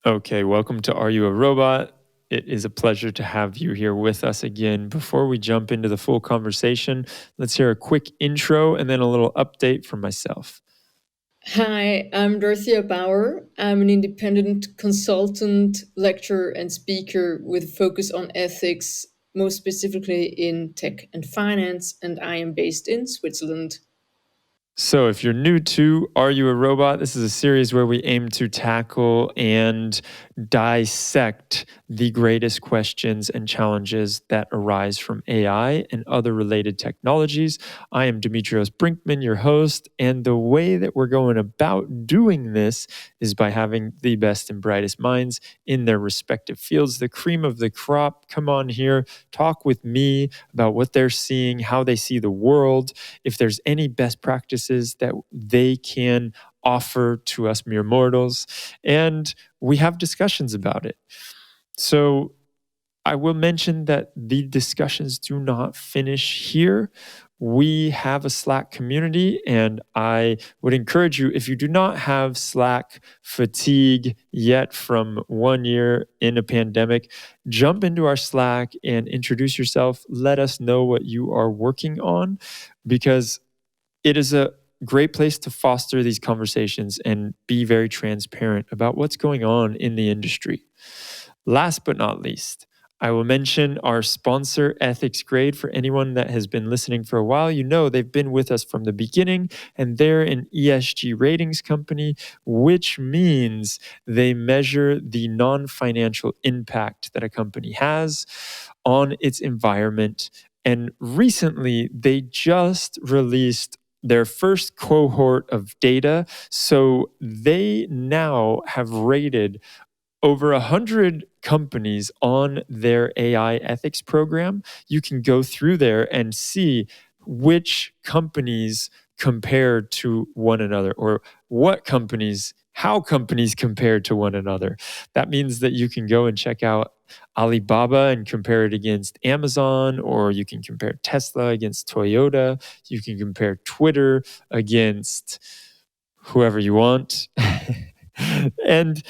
Okay, welcome to Are You a Robot? It is a pleasure to have you here with us again. Before we jump into the full conversation, let's hear a quick intro and then a little update from myself. Hi, I'm Dorothea Baur. I'm an independent consultant, lecturer, and speaker with a focus on ethics, most specifically in tech and finance, and I am based in Switzerland. So, if you're new to Are You a Robot? This is a series where we aim to tackle and dissect the greatest questions and challenges that arise from AI and other related technologies. I am Demetrios Brinkman, your host, and the way that we're going about doing this is by having the best and brightest minds in their respective fields, the cream of the crop. Come on here, talk with me about what they're seeing, how they see the world, if there's any best practices that they can offer to us mere mortals, and we have discussions about it. So I will mention that the discussions do not finish here. We have a Slack community, and I would encourage you, if you do not have Slack fatigue yet from 1 year in a pandemic, jump into our Slack and introduce yourself. Let us know what you are working on, because it is a great place to foster these conversations and be very transparent about what's going on in the industry. Last but not least, I will mention our sponsor, EthicsGrade. For anyone that has been listening for a while, you know they've been with us from the beginning, and they're an ESG ratings company, which means they measure the non-financial impact that a company has on its environment. And recently, they just released their first cohort of data. So they now have rated over 100 companies on their AI ethics program. You can go through there and see which companies compare to one another, or how companies compare to one another. That means that you can go and check out Alibaba and compare it against Amazon, or you can compare Tesla against Toyota. You can compare Twitter against whoever you want. And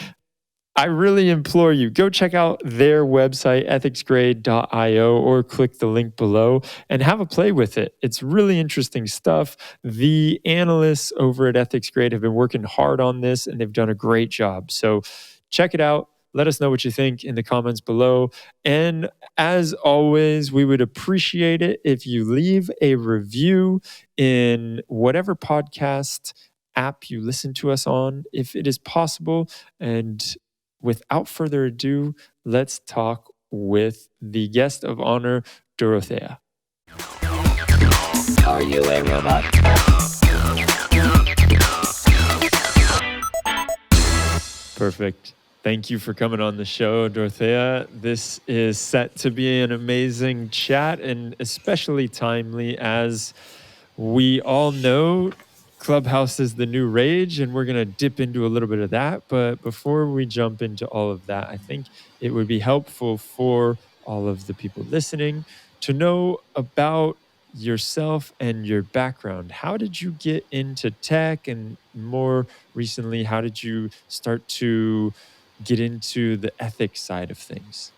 I really implore you, go check out their website, ethicsgrade.io, or click the link below and have a play with it. It's really interesting stuff. The analysts over at EthicsGrade have been working hard on this, and they've done a great job. So check it out. Let us know what you think in the comments below. And as always, we would appreciate it if you leave a review in whatever podcast app you listen to us on, if it is possible. And without further ado, let's talk with the guest of honor, Dorothea. Are you a robot? Perfect. Thank you for coming on the show, Dorothea. This is set to be an amazing chat, and especially timely as we all know Clubhouse is the new rage, and we're going to dip into a little bit of that. But before we jump into all of that, I think it would be helpful for all of the people listening to know about yourself and your background. How did you get into tech? And more recently, how did you start to get into the ethics side of things?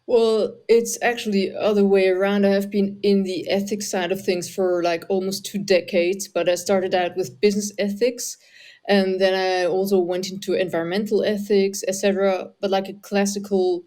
Well, it's actually the other way around. I have been in the ethics side of things for like almost 2 decades, but I started out with business ethics, and then I also went into environmental ethics, etc. But like a classical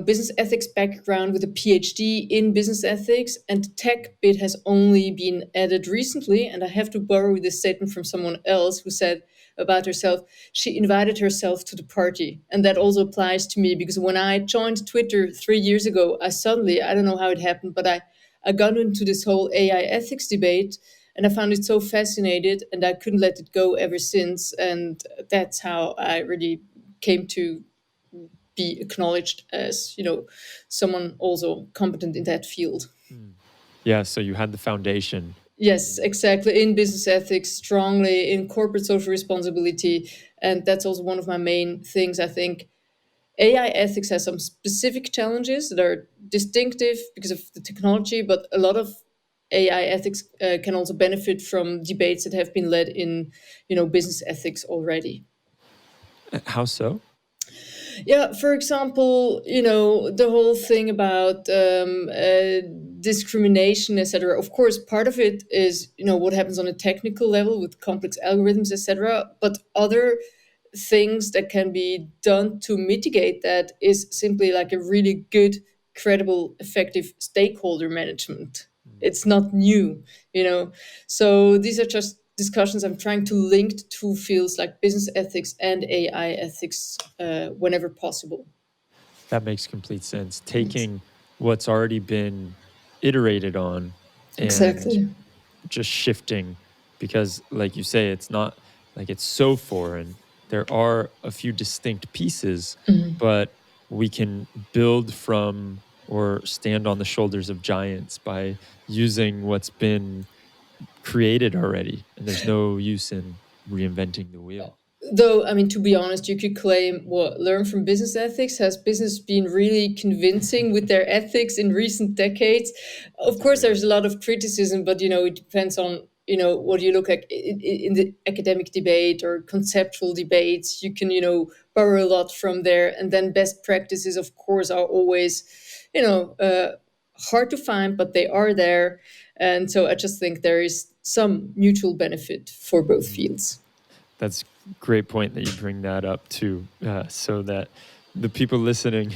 business ethics background with a PhD in business ethics, and the tech bit has only been added recently. And I have to borrow this statement from someone else who said about herself, she invited herself to the party. And that also applies to me, because when I joined Twitter 3 years ago, I don't know how it happened, but I got into this whole AI ethics debate, and I found it so fascinating, and I couldn't let it go ever since. And that's how I really came to be acknowledged as someone also competent in that field. Yeah, so you had the foundation. Yes, exactly, in business ethics, strongly in corporate social responsibility. And that's also one of my main things. I think AI ethics has some specific challenges that are distinctive because of the technology, but a lot of AI ethics can also benefit from debates that have been led in business ethics already. How so? Yeah, for example, the whole thing about discrimination, etc. Of course, part of it is what happens on a technical level with complex algorithms, etc. But other things that can be done to mitigate that is simply like a really good, credible, effective stakeholder management. It's not new, you know. So these are just discussions I'm trying to link to fields like business ethics and AI ethics whenever possible. That makes complete sense. Taking what's already been iterated on and Exactly. just shifting, because like you say, it's not like it's so foreign. There are a few distinct pieces, but we can build from or stand on the shoulders of giants by using what's been created already, and there's no use in reinventing the wheel. Though, I mean, to be honest, you could claim what learn from business ethics. Has business been really convincing with their ethics in recent decades? Of That's a course, great there's a point. lot of criticism, but it depends on what you look at in the academic debate or conceptual debates. You can borrow a lot from there, and then best practices, of course, are always hard to find, but they are there, and so I just think there is some mutual benefit for both Mhm. fields. That's great point that you bring that up too, so that the people listening,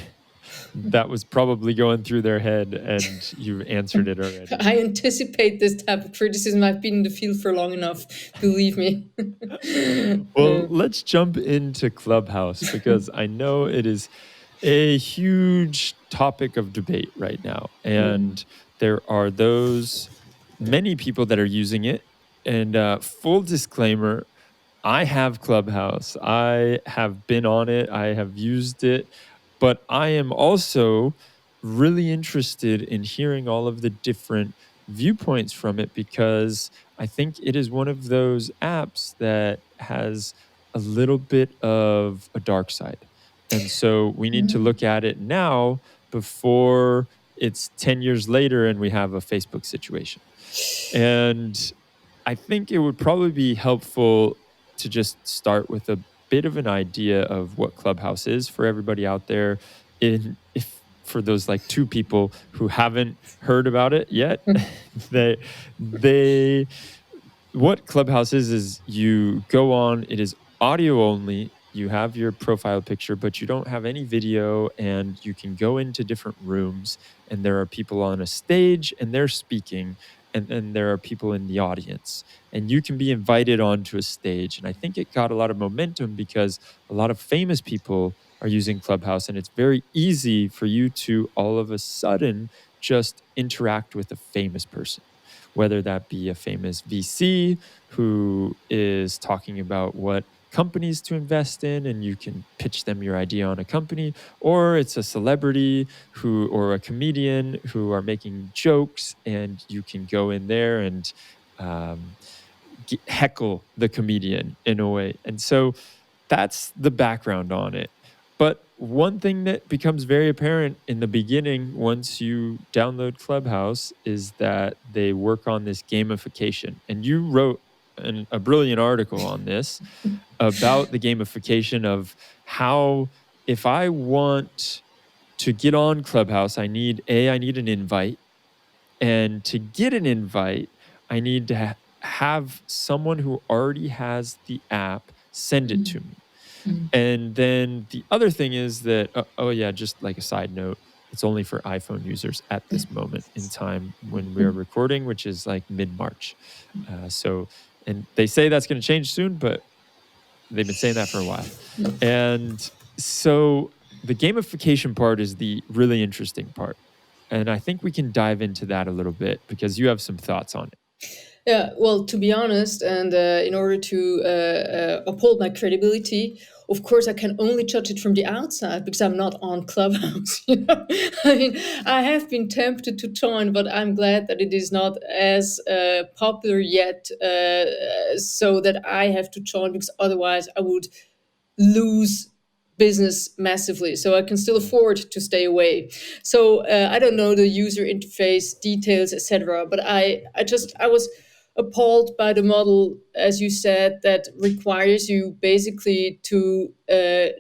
that was probably going through their head, and you answered it already. I anticipate this type of criticism. I've been in the field for long enough, believe me. Well, let's jump into Clubhouse because I know it is a huge topic of debate right now. And there are those many people that are using it. And full disclaimer, I have Clubhouse. I have been on it. I have used it. But I am also really interested in hearing all of the different viewpoints from it because I think it is one of those apps that has a little bit of a dark side. And so we need to look at it now before it's 10 years later and we have a Facebook situation. And I think it would probably be helpful to just start with a bit of an idea of what Clubhouse is for everybody out there. In if for those like two people who haven't heard about it yet, they they what Clubhouse is you go on, it is audio only. You have your profile picture, but you don't have any video, and you can go into different rooms, and there are people on a stage and they're speaking, and then there are people in the audience, and you can be invited onto a stage. And I think it got a lot of momentum because a lot of famous people are using Clubhouse, and it's very easy for you to all of a sudden just interact with a famous person, whether that be a famous VC who is talking about what companies to invest in and you can pitch them your idea on a company, or it's a celebrity who or a comedian who are making jokes and you can go in there and um, heckle the comedian in a way. And so that's the background on it. But one thing that becomes very apparent in the beginning once you download Clubhouse is that they work on this gamification. And you wrote a brilliant article on this about the gamification of how, if I want to get on Clubhouse, I need an invite. And to get an invite, I need to have someone who already has the app send it to me. And then the other thing is that, oh, yeah, just like a side note, it's only for iPhone users at this moment in time when we are recording, which is like mid-March. And they say that's going to change soon, but they've been saying that for a while. And so the gamification part is the really interesting part. And I think we can dive into that a little bit because you have some thoughts on it. Yeah, well, to be honest, and in order to uphold my credibility, of course, I can only judge it from the outside because I'm not on Clubhouse. I mean, I have been tempted to join, but I'm glad that it is not as popular yet, so that I have to join because otherwise I would lose business massively, so I can still afford to stay away. So I don't know the user interface details, etc., but I was appalled by the model, as you said, that requires you basically to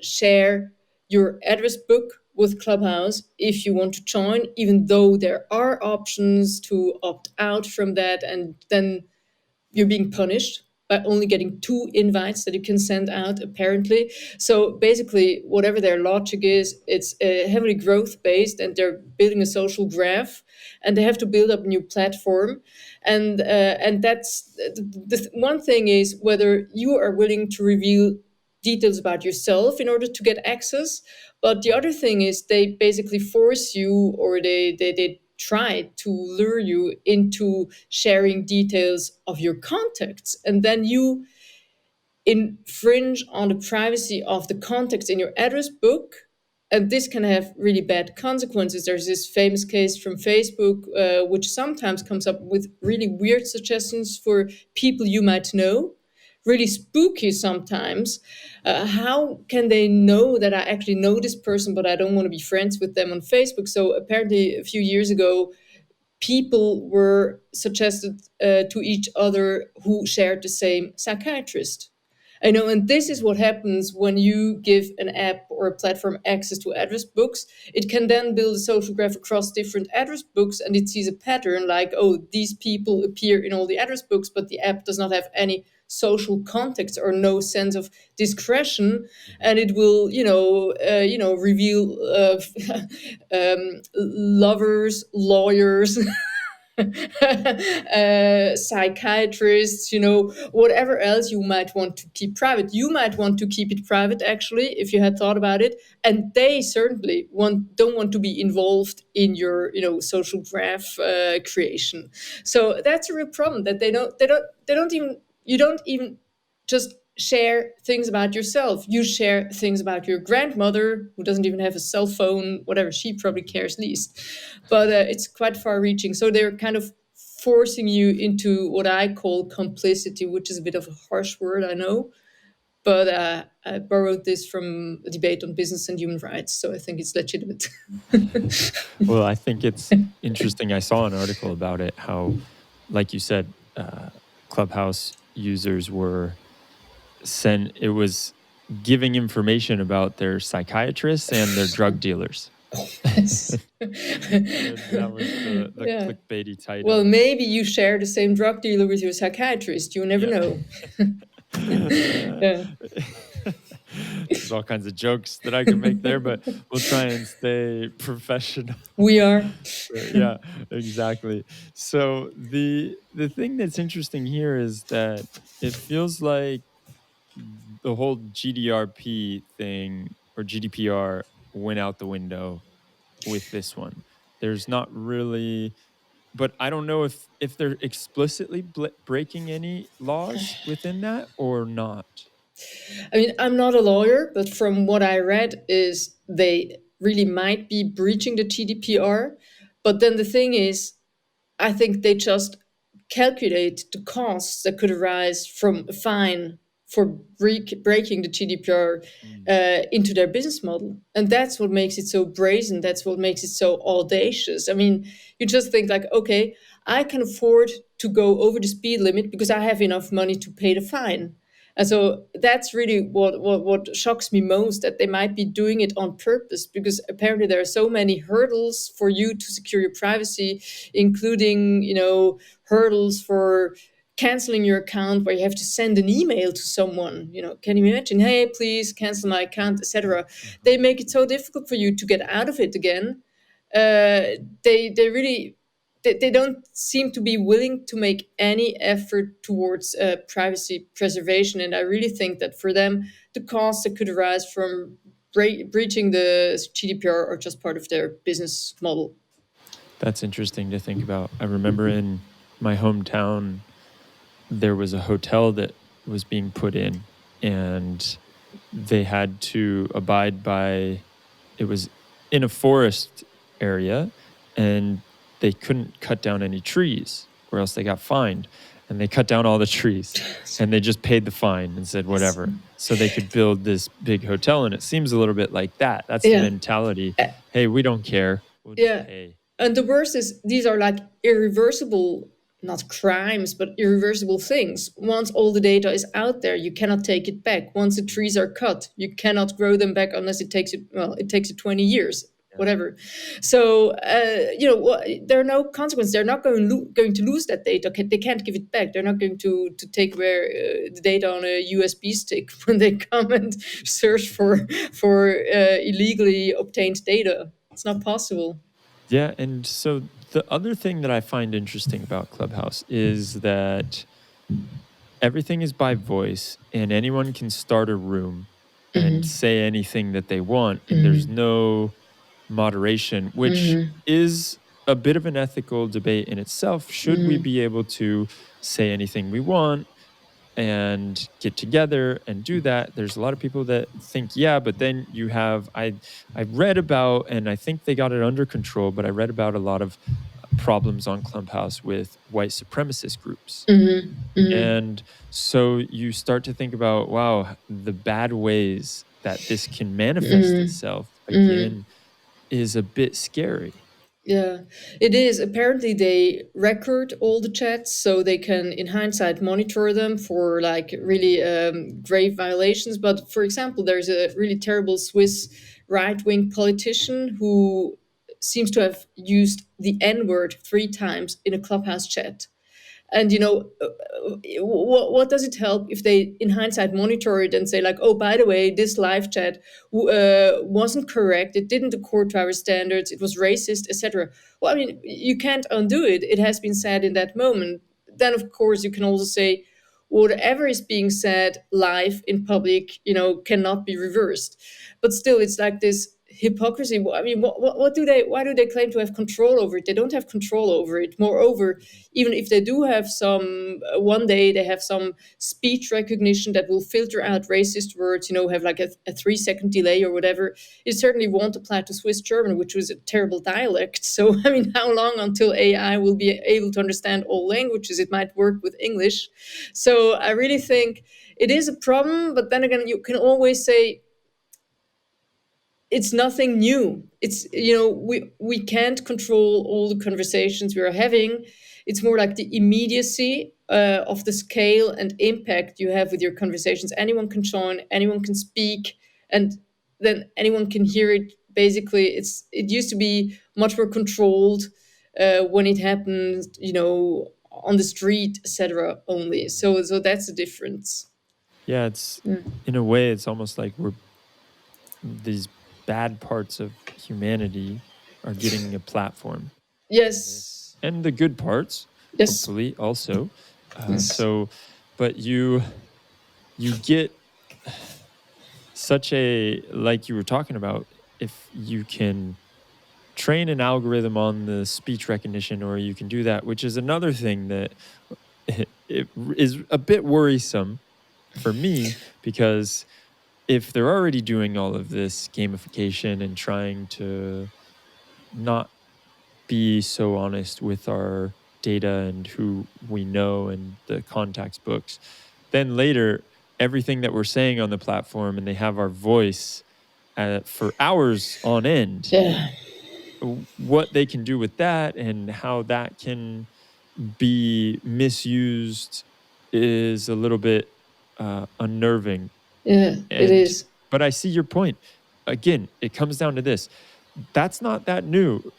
share your address book with Clubhouse if you want to join, even though there are options to opt out from that, and then you're being punished by only getting 2 invites that you can send out, apparently. So basically, whatever their logic is, it's heavily growth based, and they're building a social graph, and they have to build up a new platform. And that's the one thing is whether you are willing to reveal details about yourself in order to get access. But the other thing is they basically force you, or they try to lure you into sharing details of your contacts. And then you infringe on the privacy of the contacts in your address book. And this can have really bad consequences. There's this famous case from Facebook, which sometimes comes up with really weird suggestions for people you might know, really spooky sometimes. How can they know that I actually know this person, but I don't want to be friends with them on Facebook? So apparently, a few years ago, people were suggested to each other who shared the same psychiatrist. I know, and this is what happens when you give an app or a platform access to address books. It can then build a social graph across different address books, and it sees a pattern like, oh, these people appear in all the address books, but the app does not have any social context or no sense of discretion, and it will, reveal lovers, lawyers, psychiatrists, whatever else you might want to keep private. You might want to keep it private, actually, if you had thought about it. And they certainly don't want to be involved in your, social graph creation. So that's a real problem that they don't even, you don't even just share things about yourself. You share things about your grandmother, who doesn't even have a cell phone, whatever, she probably cares least. But it's quite far reaching. So they're kind of forcing you into what I call complicity, which is a bit of a harsh word, I know. But I borrowed this from a debate on business and human rights, so I think it's legitimate. Well, I think it's interesting. I saw an article about it, how, like you said, Clubhouse users were it was giving information about their psychiatrists and their drug dealers. Yes. That was the clickbaity title. Well, maybe you share the same drug dealer with your psychiatrist. You never know. Yeah. There's all kinds of jokes that I can make there, but we'll try and stay professional. We are. Yeah, exactly. So the thing that's interesting here is that it feels like the whole GDRP thing, or GDPR, went out the window with this one. There's not really, but I don't know if they're explicitly breaking any laws within that or not. I mean, I'm not a lawyer, but from what I read is they really might be breaching the GDPR. But then the thing is, I think they just calculate the costs that could arise from a fine for breaking the GDPR into their business model. And that's what makes it so brazen. That's what makes it so audacious. I mean, you just think like, okay, I can afford to go over the speed limit because I have enough money to pay the fine. And so that's really what shocks me most, that they might be doing it on purpose, because apparently there are so many hurdles for you to secure your privacy, including, hurdles for canceling your account where you have to send an email to someone. Can you imagine? Hey, please cancel my account, etc. They make it so difficult for you to get out of it again. They really they don't seem to be willing to make any effort towards privacy preservation. And I really think that for them, the costs that could arise from breaching the GDPR are just part of their business model. That's interesting to think about. I remember in my hometown, there was a hotel that was being put in, and they had to abide by, it was in a forest area, and they couldn't cut down any trees or else they got fined. And they cut down all the trees and they just paid the fine and said whatever, so they could build this big hotel. And it seems a little bit like that. That's the mentality. Hey, we don't care. We'll just pay. And the worst is these are like irreversible not crimes, but irreversible things. Once all the data is out there, you cannot take it back. Once the trees are cut, you cannot grow them back unless it takes it 20 years, whatever. So, there are no consequences. They're not going to lose that data. They can't give it back. They're not going to take the data on a USB stick when they come and search for illegally obtained data. It's not possible. Yeah, and so the other thing that I find interesting about Clubhouse is that everything is by voice and anyone can start a room and say anything that they want, and there's no moderation, which is a bit of an ethical debate in itself. Should we be able to say anything we want and get together and do that? There's a lot of people that think, yeah, but then you have, I read about, and I think they got it under control, but I read about a lot of problems on Clubhouse with white supremacist groups. And so you start to think about, wow, the bad ways that this can manifest itself again is a bit scary. Yeah, it is. Apparently, they record all the chats so they can, in hindsight, monitor them for like really grave violations. But for example, there's a really terrible Swiss right-wing politician who seems to have used the N-word 3 times in a Clubhouse chat. And what does it help if they in hindsight monitor it and say like, oh, by the way, this live chat wasn't correct, it didn't accord to our standards, it was racist, etc. Well, I mean, you can't undo it. It has been said in that moment. Then of course you can also say whatever is being said live in public, cannot be reversed. But still, it's like this hypocrisy. I mean, what do they? Why do they claim to have control over it? They don't have control over it. Moreover, even if they do have some, one day they have some speech recognition that will filter out racist words. Have like a 3-second delay or whatever. It certainly won't apply to Swiss German, which was a terrible dialect. So, I mean, how long until AI will be able to understand all languages? It might work with English. So, I really think it is a problem. But then again, you can always say, it's nothing new. It's we can't control all the conversations we are having. It's more like the immediacy of the scale and impact you have with your conversations. Anyone can join, anyone can speak, and then anyone can hear it. Basically, it used to be much more controlled when it happened, on the street, etc. Only. So that's the difference. Yeah, it's in a way, it's almost like these bad parts of humanity are getting a platform. Yes. And the good parts, Yes. hopefully, also. So, but you get such a, like you were talking about, if you can train an algorithm on the speech recognition, or you can do that, which is another thing that it is a bit worrisome for me, because if they're already doing all of this gamification and trying to not be so honest with our data and who we know and the contacts books, then later everything that we're saying on the platform, and they have our voice for hours on end. Yeah. What they can do with that and how that can be misused is a little bit unnerving. Yeah, it is. But I see your point. Again, it comes down to this. That's not that new.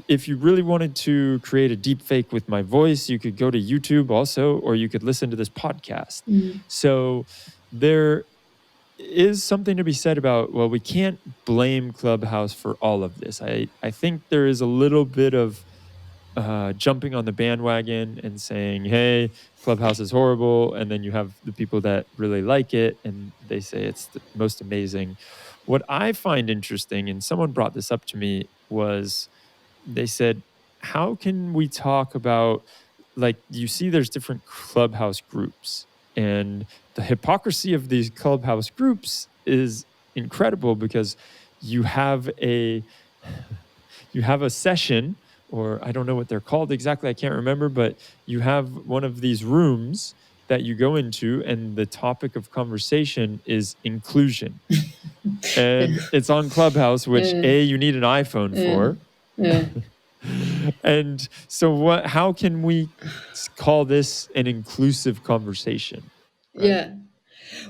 If you really wanted to create a deep fake with my voice, you could go to YouTube also, or you could listen to this podcast. So there is something to be said about, well, we can't blame Clubhouse for all of this. I think there is a little bit of jumping on the bandwagon and saying, hey, Clubhouse is horrible. And then you have the people that really like it and they say it's the most amazing. What I find interesting, and someone brought this up to me, was they said, how can we talk about, like, you see there's different Clubhouse groups, and the hypocrisy of these Clubhouse groups is incredible, because you have a session, or I don't know what they're called exactly, I can't remember, but you have one of these rooms that you go into, and the topic of conversation is inclusion. And it's on Clubhouse, which you need an iPhone for. And so what, how can we call this an inclusive conversation, right? Yeah.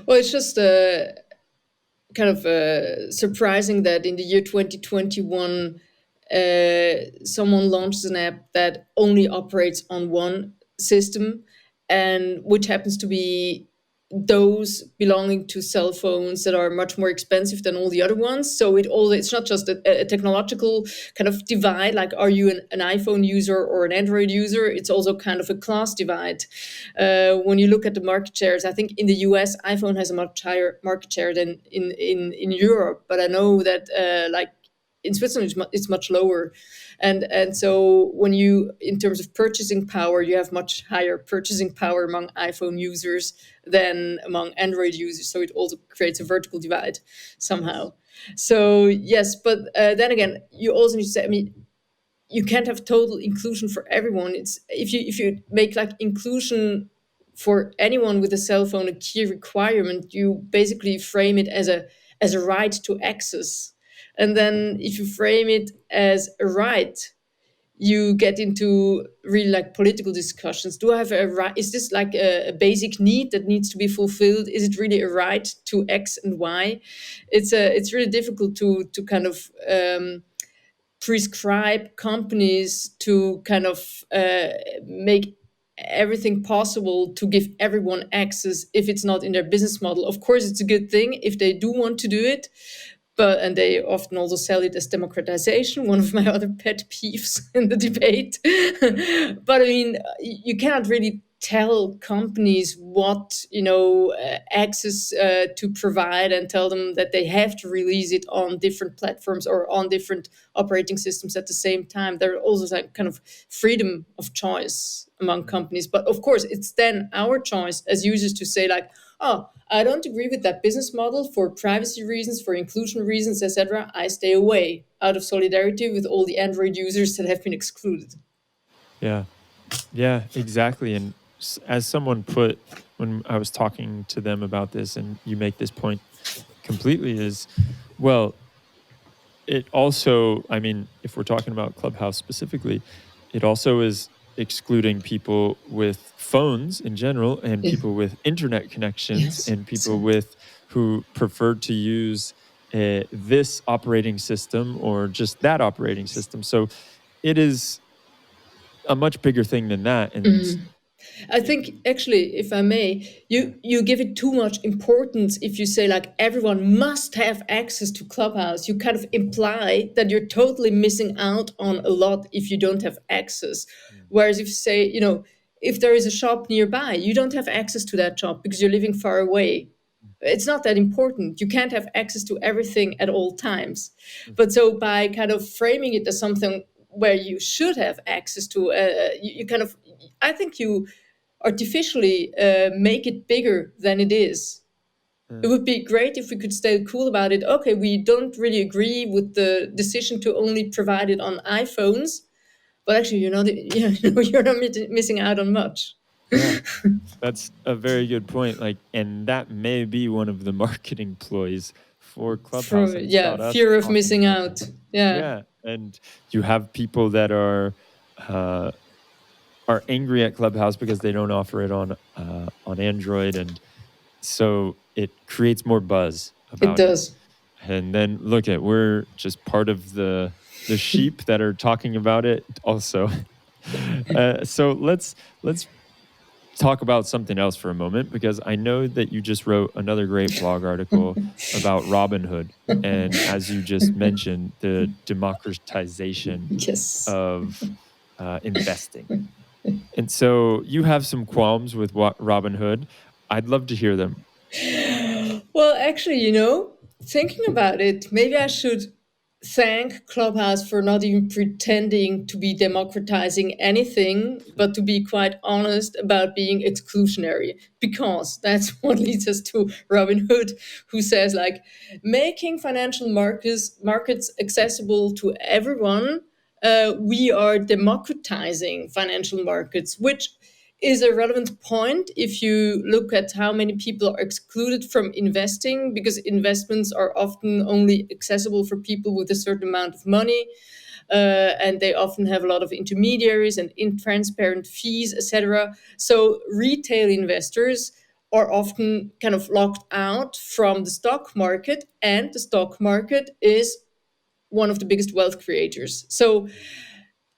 Well, it's just kind of surprising that in the year 2021, someone launches an app that only operates on one system, and which happens to be those belonging to cell phones that are much more expensive than all the other ones. So it's not just a technological kind of divide, like are you an iPhone user or an Android user? It's also kind of a class divide. When you look at the market shares, I think in the US, iPhone has a much higher market share than in Europe. But I know that like in Switzerland, it's much lower. And so when you, in terms of purchasing power, you have much higher purchasing power among iPhone users than among Android users. So it also creates a vertical divide Yes. somehow. So yes, but then again, you also need to say, I mean, you can't have total inclusion for everyone. It's if you make like inclusion for anyone with a cell phone a key requirement, you basically frame it as a right to access. And then if you frame it as a right, you get into really like political discussions. Do I have a right? Is this like a basic need that needs to be fulfilled? Is it really a right to X and Y? It's really difficult to kind of prescribe companies to kind of make everything possible to give everyone access if it's not in their business model. Of course, it's a good thing if they do want to do it, but and they often also sell it as democratization, one of my other pet peeves in the debate. But I mean, you cannot really tell companies what access to provide and tell them that they have to release it on different platforms or on different operating systems at the same time. There are also like kind of freedom of choice among companies, but of course it's then our choice as users to say like, oh, I don't agree with that business model for privacy reasons, for inclusion reasons, etc. I stay away out of solidarity with all the Android users that have been excluded. Yeah. Yeah, exactly. And as someone put when I was talking to them about this, and you make this point completely, is well, it also, I mean, if we're talking about Clubhouse specifically, it also is excluding people with phones in general and Yeah. people with internet connections Yes. and people with who prefer to use this operating system or just that operating system. So it is a much bigger thing than that. And I think actually, if I may, yeah. you give it too much importance if you say like everyone must have access to Clubhouse. You kind of imply that you're totally missing out on a lot if you don't have access. Mm, Whereas if you say, if there is a shop nearby, you don't have access to that shop because you're living far away. It's not that important. You can't have access to everything at all times. mm, But so by kind of framing it as something where you should have access to, you kind of, I think you artificially make it bigger than it is. It mm. would be great if we could stay cool about it. Okay, we don't really agree with the decision to only provide it on iPhones, but actually, you're not missing out on much. Yeah. That's a very good point. Like, and that may be one of the marketing ploys for Clubhouse, For and it's yeah, about us fear of talking missing about that. out. Yeah, Yeah, and you have people that uh, are angry at Clubhouse because they don't offer it on Android, and so it creates more buzz it about it. does. And then look at, we're just part of the sheep that are talking about it also. So let's talk about something else for a moment, because I know that you just wrote another great blog article about Robinhood. And as you just mentioned, the democratization Yes. of investing. And so you have some qualms with what Robinhood. I'd love to hear them. Well, actually, thinking about it, maybe I should thank Clubhouse for not even pretending to be democratizing anything, but to be quite honest about being exclusionary, because that's what leads us to Robin Hood, who says like making financial markets accessible to everyone. We are democratizing financial markets, which is a relevant point if you look at how many people are excluded from investing, because investments are often only accessible for people with a certain amount of money. And they often have a lot of intermediaries and intransparent fees, etc. So retail investors are often kind of locked out from the stock market, and the stock market is one of the biggest wealth creators. So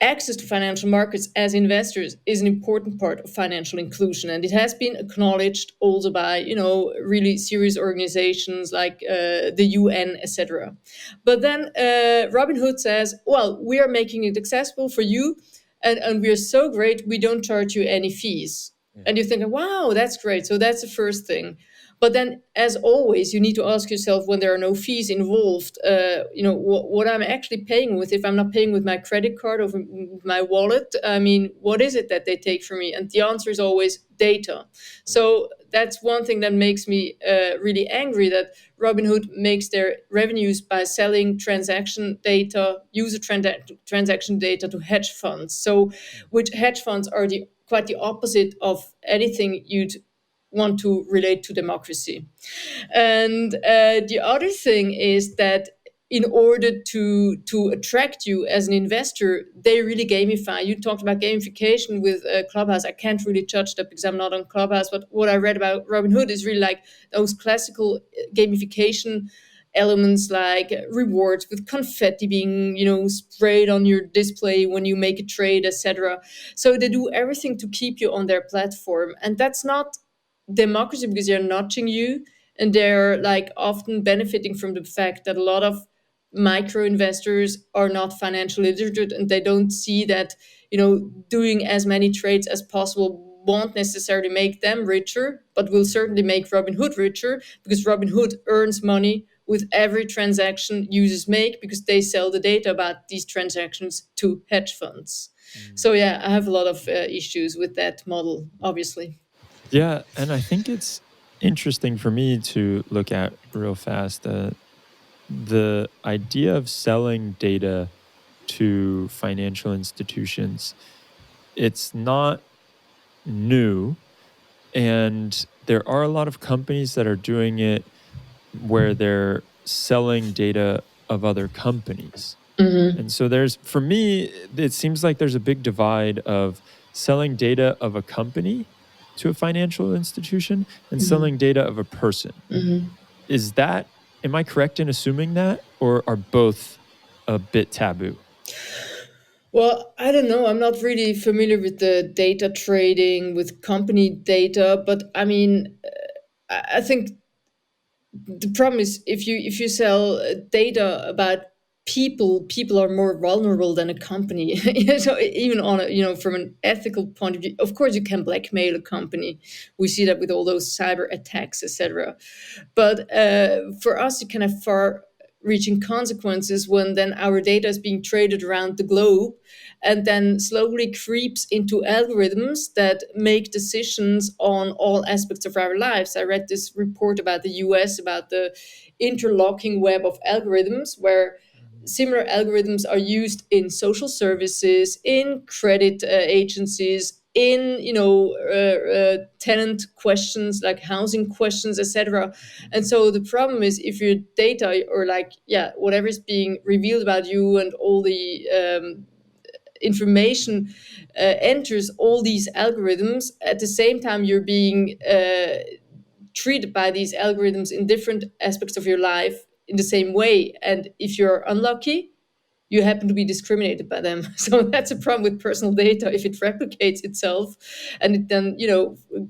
access to financial markets as investors is an important part of financial inclusion, and it has been acknowledged also by really serious organizations like the UN, etc. But then Robinhood says, well, we are making it accessible for you, and we are so great, we don't charge you any fees. And you think, wow, that's great. So that's the first thing. But then, as always, you need to ask yourself, when there are no fees involved, what I'm actually paying with. If I'm not paying with my credit card or my wallet, I mean, what is it that they take from me? And the answer is always data. So that's one thing that makes me really angry, that Robinhood makes their revenues by selling transaction data, transaction data to hedge funds. So, which hedge funds are quite the opposite of anything you'd want to relate to democracy. And the other thing is that in order to attract you as an investor, they really gamify. You talked about gamification with Clubhouse. I can't really judge that because I'm not on Clubhouse, but what I read about Robinhood is really like those classical gamification elements, like rewards with confetti being sprayed on your display when you make a trade, etc. So they do everything to keep you on their platform, and that's not democracy, because they're notching you, and they're like often benefiting from the fact that a lot of micro investors are not financially literate, and they don't see that doing as many trades as possible won't necessarily make them richer, but will certainly make Robinhood richer, because Robinhood earns money with every transaction users make, because they sell the data about these transactions to hedge funds. So yeah, I have a lot of issues with that model, obviously. Yeah, and I think it's interesting for me to look at real fast. The idea of selling data to financial institutions, it's not new. And there are a lot of companies that are doing it where they're selling data of other companies. And so for me, it seems like there's a big divide of selling data of a company to a financial institution and selling data of a person. Am I correct in assuming that, or are both a bit taboo? Well, I don't know. I'm not really familiar with the data trading with company data, but I mean, I think the problem is, if you sell data about people are more vulnerable than a company. So even on from an ethical point of view, of course you can blackmail a company. We see that with all those cyber attacks, etc. But for us, it can have far-reaching consequences when then our data is being traded around the globe, and then slowly creeps into algorithms that make decisions on all aspects of our lives. I read this report about the US, about the interlocking web of algorithms, where similar algorithms are used in social services, in credit agencies, in tenant questions like housing questions, etc. And so the problem is, if your data, or whatever is being revealed about you, and all the information enters all these algorithms, at the same time you're being treated by these algorithms in different aspects of your life in the same way. And if you're unlucky, you happen to be discriminated by them. So that's a problem with personal data. If it replicates itself, and it then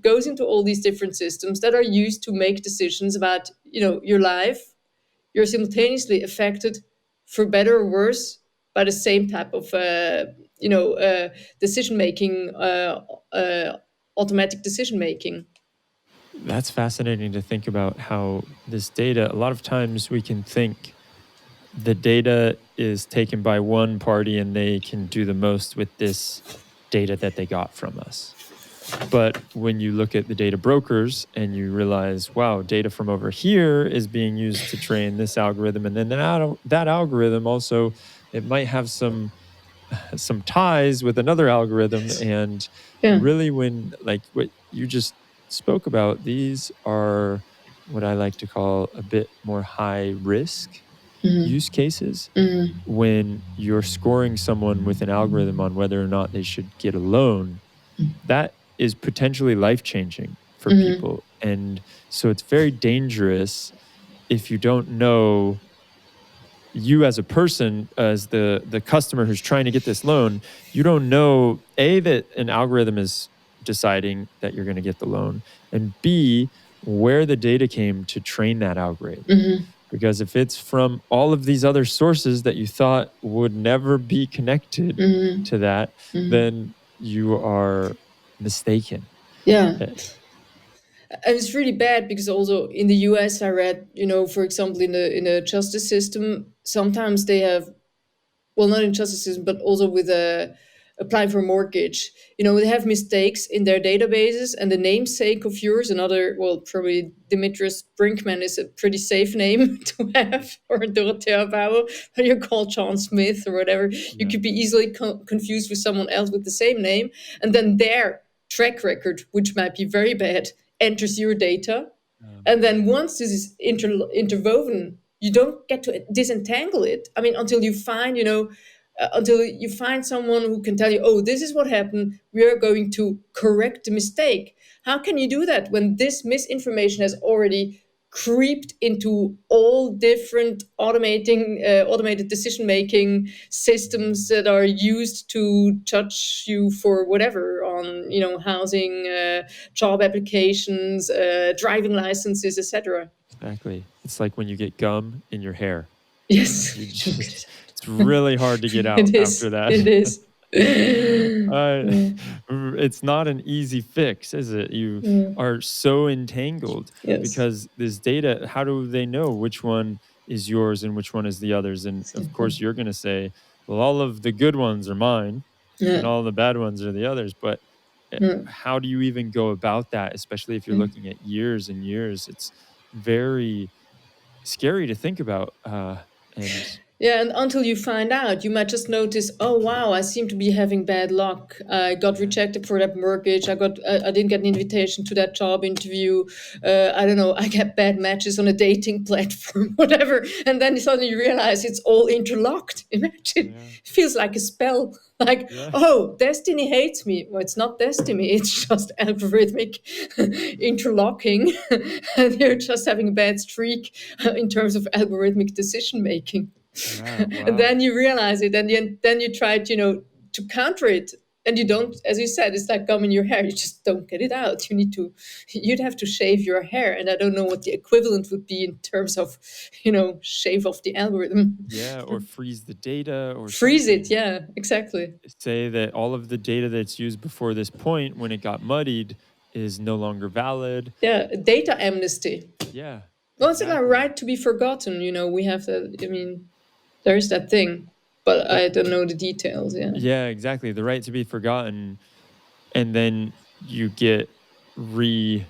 goes into all these different systems that are used to make decisions about your life, you're simultaneously affected, for better or worse, by the same type of decision making, automatic decision making. That's fascinating to think about how this data, a lot of times we can think the data is taken by one party and they can do the most with this data that they got from us. But when you look at the data brokers and you realize, wow, data from over here is being used to train this algorithm, and then that algorithm also, it might have some some ties with another algorithm. And Yeah. really, when like what you just spoke about, these are what I like to call a bit more high risk use cases when you're scoring someone with an algorithm on whether or not they should get a loan. That is potentially life changing for people. And so it's very dangerous if you don't know, you as a person, as the customer who's trying to get this loan, you don't know A, that an algorithm is deciding that you're going to get the loan, and B, where the data came to train that algorithm. Because if it's from all of these other sources that you thought would never be connected to that, then you are mistaken. Yeah. Eh, And it's really bad because also in the US I read, for example, in the justice system, sometimes they have, well, not in justice system, but also with applying for a mortgage. They have mistakes in their databases, and the namesake of yours, another, well, probably Demetrius Brinkman is a pretty safe name to have, or Dorothea Baur, or you call John Smith or whatever. You Yeah. could be easily confused with someone else with the same name, and then their track record, which might be very bad, enters your data. And then once this is interwoven, you don't get to disentangle it. I mean, until you find someone who can tell you, oh, this is what happened. We are going to correct the mistake. How can you do that when this misinformation has already creeped into all different automated decision-making systems that are used to judge you for whatever on, housing, job applications, driving licenses, etc. Exactly. It's like when you get gum in your hair. Yes, You you don't get just, it. it's really hard to get out It after is. that. It is. uh, Yeah, it's not an easy fix, is it? You yeah. are so entangled Yes. because this data, how do they know which one is yours and which one is the others? And of Exactly. course, you're going to say, well, all of the good ones are mine and Yeah. all the bad ones are the others. But Yeah. how do you even go about that, especially if you're Yeah. looking at years and years? It's very scary to think about. And Yeah, and until you find out, you might just notice, oh wow, I seem to be having bad luck. I got yeah, rejected for that mortgage. I didn't get an invitation to that job interview. I don't know. I get bad matches on a dating platform, whatever. And then suddenly you realize it's all interlocked. Imagine, yeah, it feels like a spell. Like, yeah, oh, destiny hates me. Well, it's not destiny. It's just algorithmic interlocking, and you're just having a bad streak in terms of algorithmic decision making. yeah. And Wow. then you realize it, and then you try to counter it, and you don't, as you said, it's like gum in your hair. You just don't get it out. You'd have to shave your hair, and I don't know what the equivalent would be in terms of shave off the algorithm. Yeah, or freeze the data or Freeze it, something. yeah, exactly. Say that all of the data that's used before this point, when it got muddied, is no longer valid. Yeah, data amnesty. Yeah, Well, it's our exactly. right to be forgotten. We have that. I mean, there is that thing, but That I don't know the details. Yeah. yeah, exactly. The right to be forgotten, and then you get re.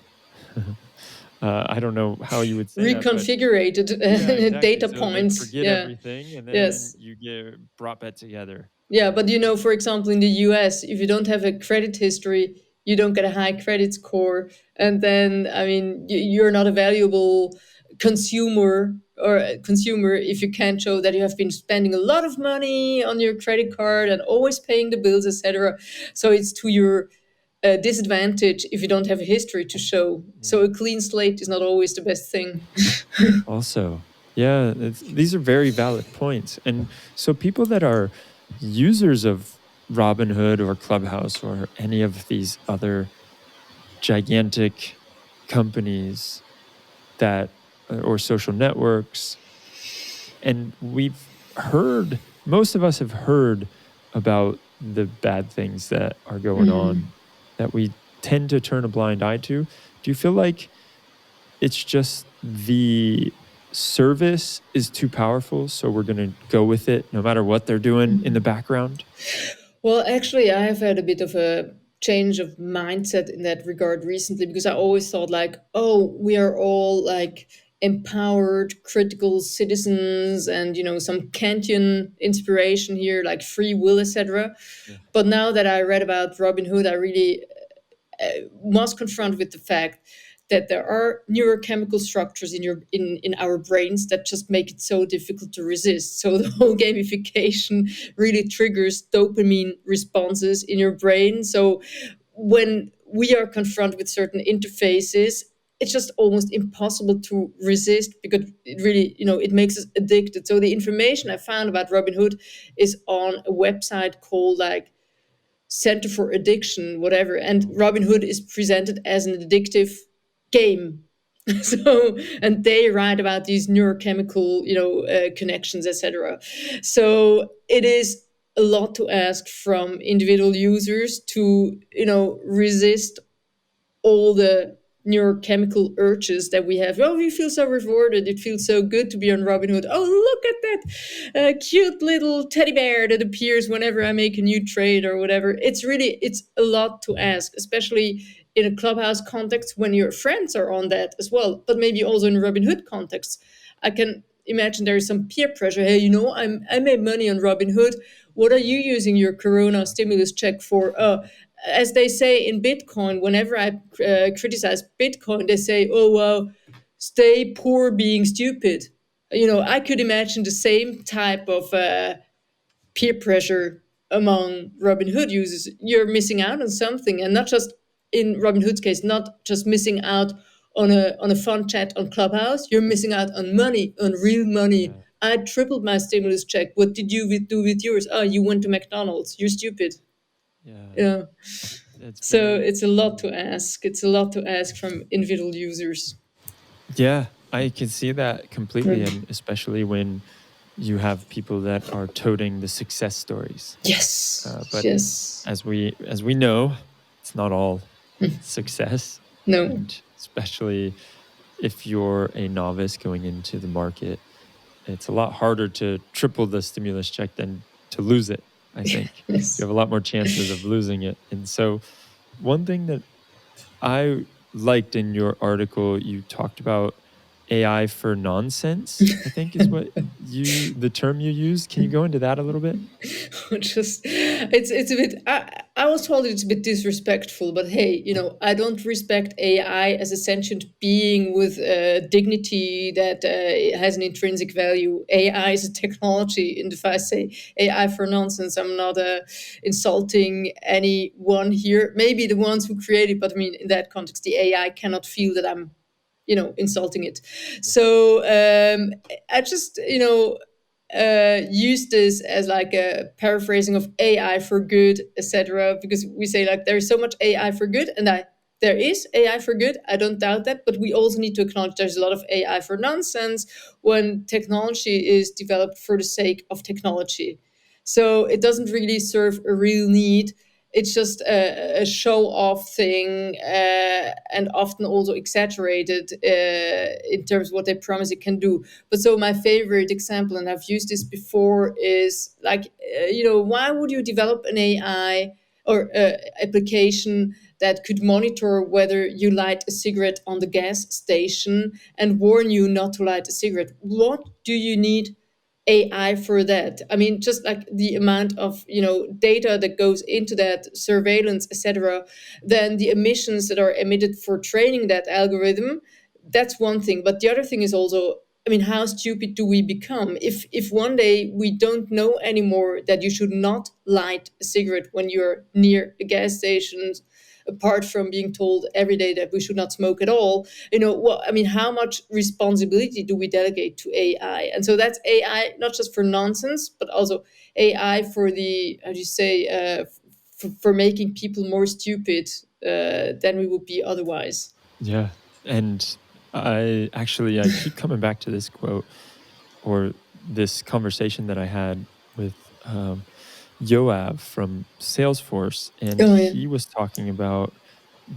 I don't know how you would say that, but yeah, Reconfigured exactly. data So they points. forget Yeah. everything, and then Yes. you get brought back together. Yeah, but for example, in the US, if you don't have a credit history, you don't get a high credit score, and then I mean, you're not a valuable consumer if you can't show that you have been spending a lot of money on your credit card and always paying the bills, etc. So it's to your disadvantage if you don't have a history to show. So Yeah. a clean slate is not always the best thing. Also, yeah, these are very valid points. And so people that are users of Robinhood or Clubhouse or any of these other gigantic companies that or social networks, and we've heard, most of us have heard about the bad things that are going on that we tend to turn a blind eye to. Do you feel like it's just the service is too powerful, so we're going to go with it no matter what they're doing in the background? Well, actually, I have had a bit of a change of mindset in that regard recently because I always thought like, oh, we are all like empowered critical citizens and some Kantian inspiration here, like free will, etc. Yeah. But now that I read about Robinhood, I really was confronted with the fact that there are neurochemical structures in our brains that just make it so difficult to resist. So the whole gamification really triggers dopamine responses in your brain. So when we are confronted with certain interfaces, it's just almost impossible to resist because it really, it makes us addicted. So the information I found about Robinhood is on a website called like Center for Addiction, whatever. And Robinhood is presented as an addictive game. So, and they write about these neurochemical, connections, etc. So it is a lot to ask from individual users to, resist all the neurochemical urges that we have. Oh, we feel so rewarded. It feels so good to be on Robinhood. Oh, look at that cute little teddy bear that appears whenever I make a new trade or whatever. It's a lot to ask, especially in a Clubhouse context when your friends are on that as well, but maybe also in Robinhood context. I can imagine there is some peer pressure. Hey, I made money on Robinhood. What are you using your Corona stimulus check for? As they say in Bitcoin, whenever I criticize Bitcoin, they say, "Oh well, stay poor being stupid." I could imagine the same type of peer pressure among Robinhood users. You're missing out on something, and not just in Robinhood's case, not just missing out on a fun chat on Clubhouse. You're missing out on money, on real money. Yeah. I tripled my stimulus check. What did you do with yours? Oh, you went to McDonald's. You're stupid. Yeah. Yeah. It's So very it's a lot true. to ask. It's a lot to ask from individual users. Yeah, I can see that completely, Mm. and especially when you have people that are toting the success stories. Yes. But Yes. as we know, it's not all success, No. and especially if you're a novice going into the market, it's a lot harder to triple the stimulus check than to lose it. I think you Yes. have a lot more chances of losing it. And so, one thing that I liked in your article, you talked about AI for nonsense, I think is what the term you used. Can you go into that a little bit? Just it's a bit I was told it's a bit disrespectful, but hey, I don't respect AI as a sentient being with dignity that has an intrinsic value. AI is a technology, and if I say AI for nonsense, I'm not insulting anyone here. Maybe the ones who created, but I mean, in that context, the AI cannot feel that I'm insulting it. So I just use this as like a paraphrasing of AI for good, etc. Because we say like there's so much AI for good, and there is AI for good. I don't doubt that, but we also need to acknowledge there's a lot of AI for nonsense when technology is developed for the sake of technology. So it doesn't really serve a real need. It's just a show off thing, and often also exaggerated in terms of what they promise it can do. But so my favorite example, and I've used this before, is like, why would you develop an AI or application that could monitor whether you light a cigarette on the gas station and warn you not to light a cigarette? What do you need AI for that? I mean, just like the amount of data that goes into that surveillance, etc. Then the emissions that are emitted for training that algorithm. That's one thing, but the other thing is also, I mean, how stupid do we become if one day we don't know anymore that you should not light a cigarette when you're near a gas station, apart from being told every day that we should not smoke at all. What I mean, how much responsibility do we delegate to AI? And so that's AI not just for nonsense, but also AI for the, how do you say, for making people more stupid than we would be otherwise. Yeah. And I keep coming back to this quote or this conversation that I had with Yoav from Salesforce, and Oh yeah. he was talking about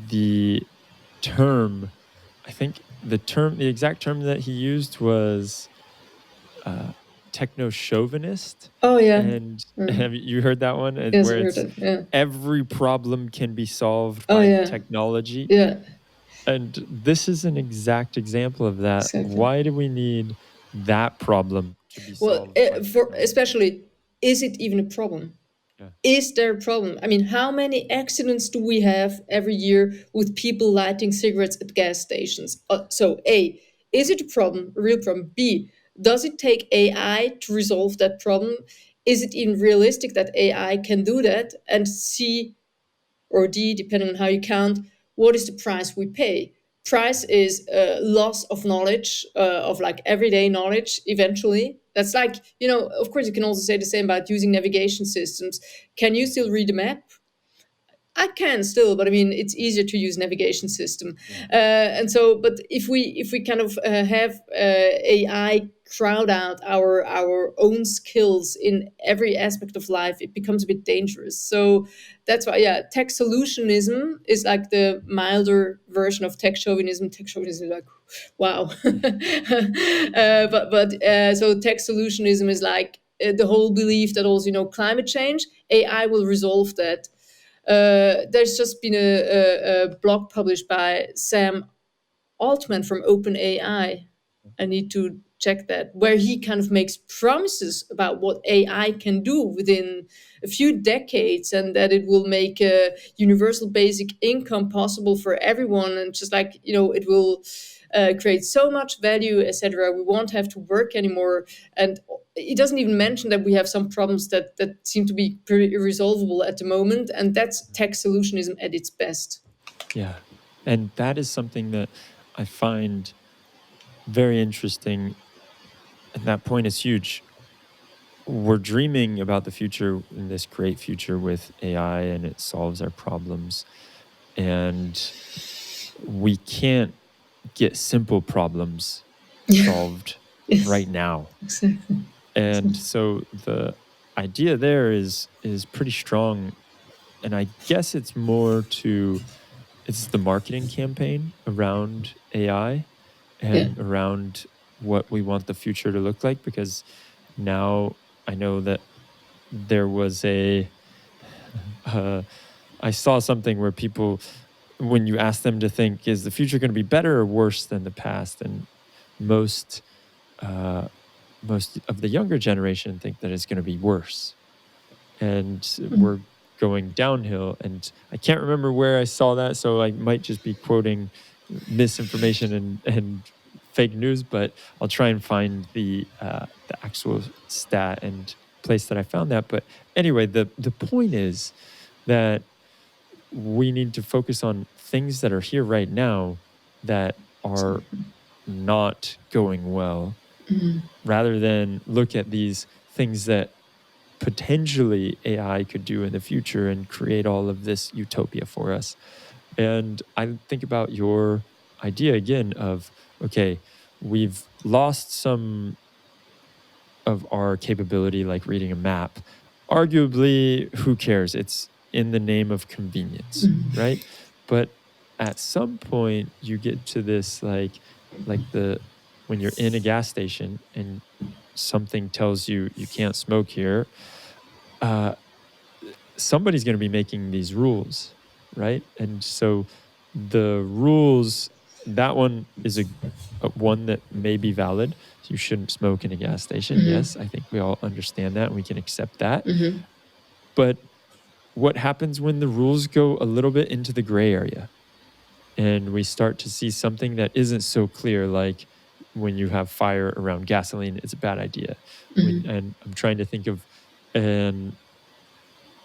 the term. I think the exact term that he used was uh, techno chauvinist. Oh yeah. And Mm. have you heard that one? Yes, I Where heard it's that. Yeah. every problem can be solved Oh by yeah. technology. Yeah. And this is an exact example of that. Exactly. Why do we need that problem to be Well, solved by for technology? especially, is it even a problem? Yeah. Is there a problem? I mean, how many accidents do we have every year with people lighting cigarettes at gas stations? So, A, is it a problem, a real problem? B, does it take AI to resolve that problem? Is it even realistic that AI can do that? And C, or D, depending on how you count, what is the price we pay? Price is loss of knowledge, of like everyday knowledge eventually. That's like, of course, you can also say the same about using navigation systems. Can you still read a map? I can still, but I mean, it's easier to use navigation system. Yeah. And so, but if we kind of have AI crowd out our own skills in every aspect of life, it becomes a bit dangerous. So that's why, yeah, tech solutionism is like the milder version of tech chauvinism. Tech chauvinism is like, wow. But so tech solutionism is like the whole belief that also, climate change, AI will resolve that. There's just been a blog published by Sam Altman from OpenAI. I need to check that, where he kind of makes promises about what AI can do within a few decades, and that it will make a universal basic income possible for everyone, and just like, it will create so much value, etc. We won't have to work anymore, and it doesn't even mention that we have some problems that seem to be pretty irresolvable at the moment, and that's tech solutionism at its best. Yeah. And that is something that I find very interesting. And that point is huge. We're dreaming about the future, in this great future with AI, and it solves our problems. And we can't get simple problems solved Yes, right now. exactly. And so the idea there is pretty strong. And I guess it's the marketing campaign around AI Yeah. and around what we want the future to look like, because now I know that there was uh, I saw something where people, when you ask them to think, is the future going to be better or worse than the past? And most, uh, most of the younger generation think that it's going to be worse. And we're going downhill. And I can't remember where I saw that, so I might just be quoting misinformation and fake news, but I'll try and find the actual stat and place that I found that. But anyway, the point is that we need to focus on things that are here right now that are not going well, rather than look at these things that potentially AI could do in the future and create all of this utopia for us. And I think about your idea again of, okay, we've lost some of our capability, like reading a map. Arguably, who cares? It's in the name of convenience, right? But at some point, you get to this like the when you're in a gas station and something tells you you can't smoke here. Uh, Somebody's going to be making these rules, right? And so the rules, that one is a one that may be valid. You shouldn't smoke in a gas station. Yes, I think we all understand that and we can accept that. But what happens when the rules go a little bit into the gray area and we start to see something that isn't so clear, like when you have fire around gasoline, it's a bad idea. And I'm trying to think of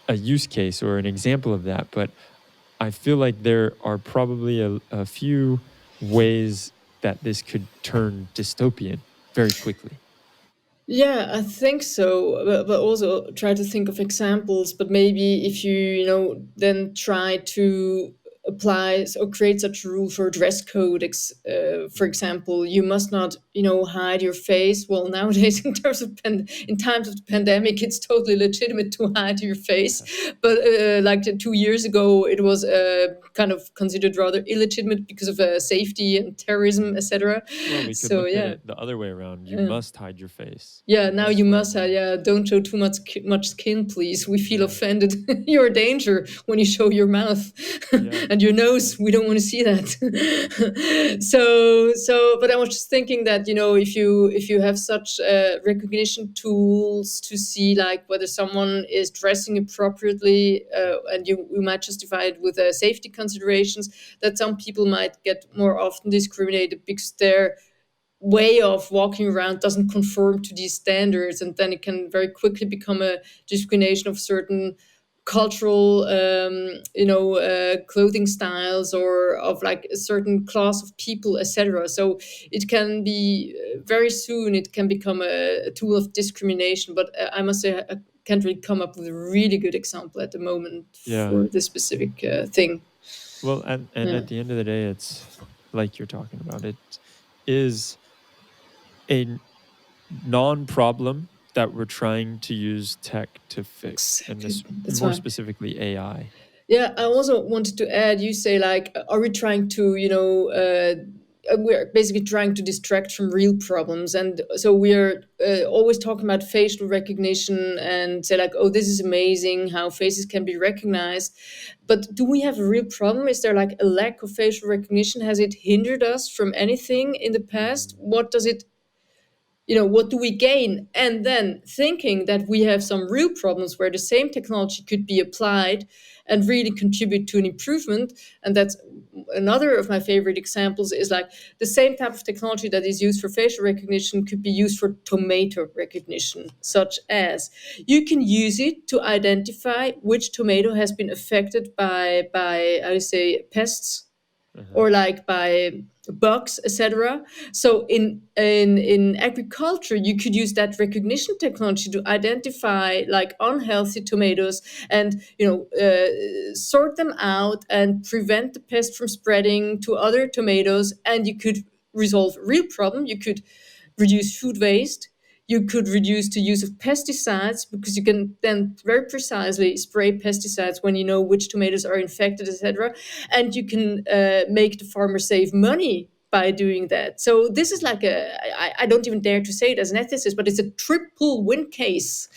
a use case or an example of that, but I feel like there are probably a few ways that this could turn dystopian very quickly. Yeah, I think so. But also try to think of examples. But maybe if then try to apply or create such a rule for dress code, for example, you must not, hide your face. Well, nowadays, in times of the pandemic, it's totally legitimate to hide your face. But like 2 years ago, it was kind of considered rather illegitimate because of safety and terrorism, etc. Well, we could So look at yeah. it the other way around. You must hide your face. Yeah, You now you must wear a must have. mask. Yeah, don't show too much skin, please. We feel Yeah. offended. You're a danger when you show your mouth, Yeah. and around your nose. We don't want to see that. But I was just thinking that, if you have such recognition tools to see like whether someone is dressing appropriately, and you might justify it with safety considerations, that some people might get more often discriminated because their way of walking around doesn't conform to these standards, and then it can very quickly become a discrimination of certain cultural clothing styles, or of like a certain class of people, etc. So it can be very soon it can become a tool of discrimination. But I must say I can't really come up with a really good example at the moment Yeah. for this specific thing. Well, and Yeah. at the end of the day, it's like you're talking about. It is a non-problem that we're trying to use tech to fix, and Exactly. That's more why. specifically AI. Yeah, I also wanted to add, you say like, are we trying to, we're basically trying to distract from real problems. And so we're always talking about facial recognition and say like, oh, this is amazing how faces can be recognized. But do we have a real problem? Is there like a lack of facial recognition? Has it hindered us from anything in the past? What does it what do we gain? And then thinking that we have some real problems where the same technology could be applied and really contribute to an improvement. And that's another of my favorite examples, is like the same type of technology that is used for facial recognition could be used for tomato recognition, such as you can use it to identify which tomato has been affected by I would say pests, Uh-huh. or like by bugs, etc. So in agriculture, you could use that recognition technology to identify like unhealthy tomatoes, and sort them out and prevent the pest from spreading to other tomatoes. And you could resolve a real problem. You could reduce food waste. You could reduce the use of pesticides, because you can then very precisely spray pesticides when you know which tomatoes are infected, etc. And you can make the farmer save money by doing that. So this is like I don't even dare to say it as an ethicist, but it's a triple win case,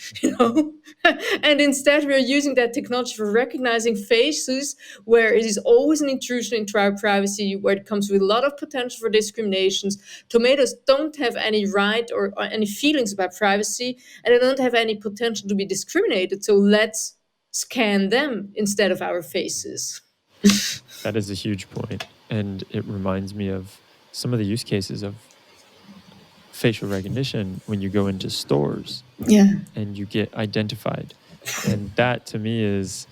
And instead we are using that technology for recognizing faces where it is always an intrusion into our privacy, where it comes with a lot of potential for discriminations. Tomatoes don't have any right or any feelings about privacy, and they don't have any potential to be discriminated. So let's scan them instead of our faces. That is a huge point, and it reminds me of some of the use cases of facial recognition when you go into stores Yeah. and you get identified. And that to me is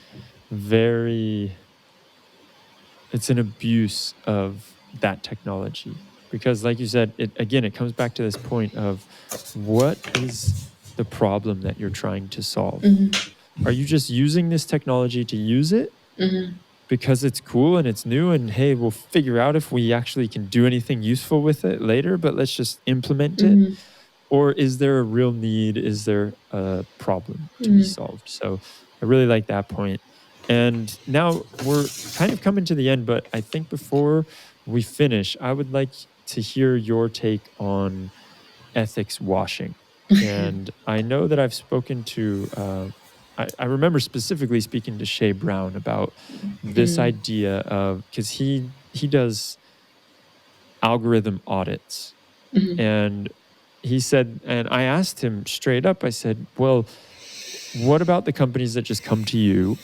it's an abuse of that technology, because like you said, it comes back to this point of what is the problem that you're trying to solve. Are you just using this technology to use it because it's cool and it's new, and hey, we'll figure out if we actually can do anything useful with it later, but let's just implement it? Or is there a real need? Is there a problem to be solved? So I really like that point. And now we're kind of coming to the end, but I think before we finish, I would like to hear your take on ethics washing. And I know that I've spoken to, I remember specifically speaking to Shay Brown about this idea of, because he does algorithm audits. And he said, and I asked him straight up, I said, well, what about the companies that just come to you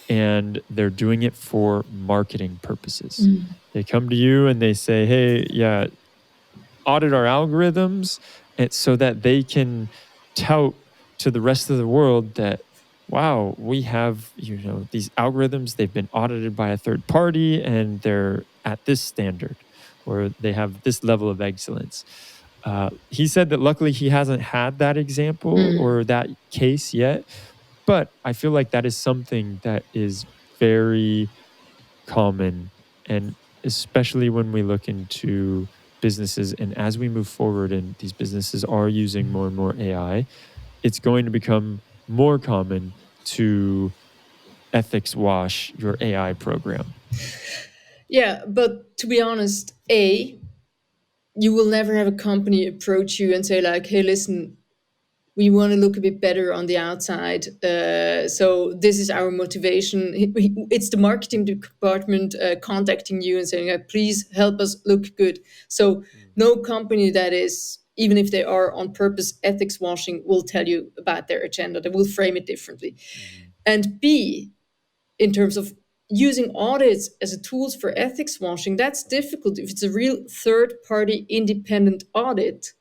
and they're doing it for marketing purposes? They come to you and they say, hey, yeah, audit our algorithms, and so that they can tout to the rest of the world that, wow, we have, these algorithms, they've been audited by a third party and they're at this standard, or they have this level of excellence. He said that luckily he hasn't had that example or that case yet, but I feel like that is something that is very common, and especially when we look into businesses, and as we move forward and these businesses are using more and more AI, it's going to become more common to ethics wash your AI program. Yeah, but to be honest, you will never have a company approach you and say like, hey, listen, we want to look a bit better on the outside. So this is our motivation. It's the marketing department contacting you and saying, please help us look good. So no company that is, even if they are on purpose ethics washing, will tell you about their agenda. They will frame it differently. And B, in terms of using audits as a tools for ethics washing, that's difficult. If it's a real third-party independent audit,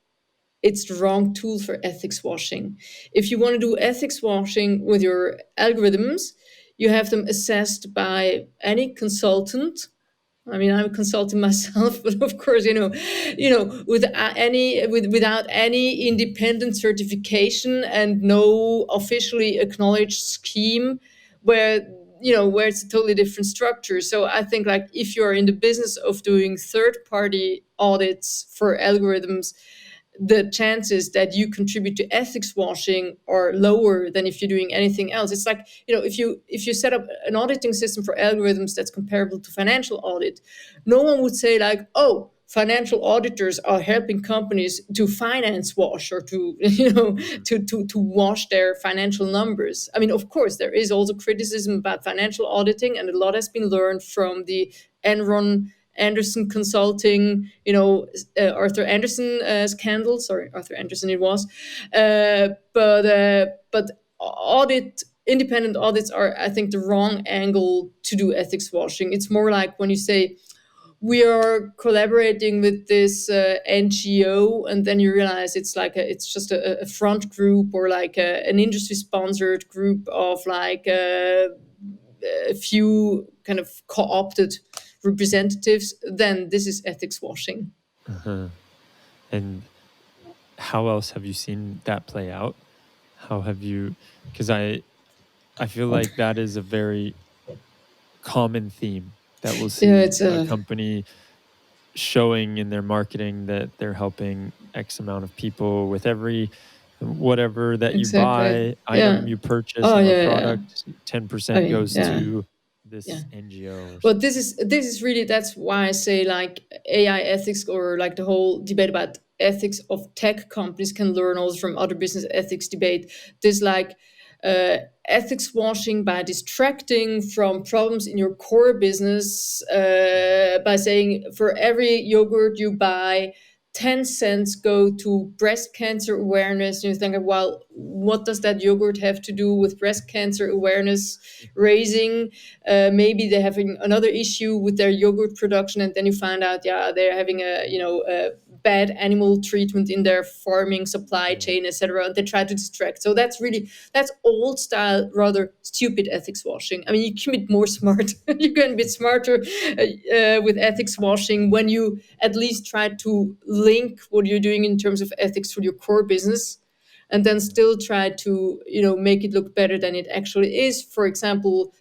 it's the wrong tool for ethics washing. If you want to do ethics washing with your algorithms, you have them assessed by any consultant. I mean, I'm a consultant myself, but of course, without any independent certification and no officially acknowledged scheme, where where it's a totally different structure. So I think, like, if you're in the business of doing third-party audits for algorithms, the chances that you contribute to ethics washing are lower than if you're doing anything else. It's like, if you set up an auditing system for algorithms that's comparable to financial audit, no one would say, like, oh, financial auditors are helping companies to finance wash, or to to wash their financial numbers. I mean, of course, there is also criticism about financial auditing, and a lot has been learned from the Enron Anderson Consulting, Arthur Anderson scandal. Sorry, Arthur Anderson it was. But independent audits are, I think, the wrong angle to do ethics washing. It's more like when you say, we are collaborating with this NGO, and then you realize it's just a front group, or like an industry sponsored group of like a few kind of co-opted representatives. Then this is ethics washing. And how else have you seen that play out? How have you? Because I feel like that is a very common theme that we'll see a company showing in their marketing that they're helping X amount of people with every whatever that you buy, item you purchase of a product, 10% goes to this NGO. But this is really, that's why I say, like, AI ethics, or like the whole debate about ethics of tech companies, can learn also from other business ethics debate. This, like, ethics washing by distracting from problems in your core business, by saying, for every yogurt you buy, 10 cents go to breast cancer awareness. And you think, well, what does that yogurt have to do with breast cancer awareness raising? Maybe they're having another issue with their yogurt production, and then you find out, they're having a bad animal treatment in their farming supply chain, etc. And they try to distract. So that's old style, rather stupid ethics washing. I mean, you can be more smart. You can be smarter with ethics washing when you at least try to link what you're doing in terms of ethics to your core business, and then still try to make it look better than it actually is. For example,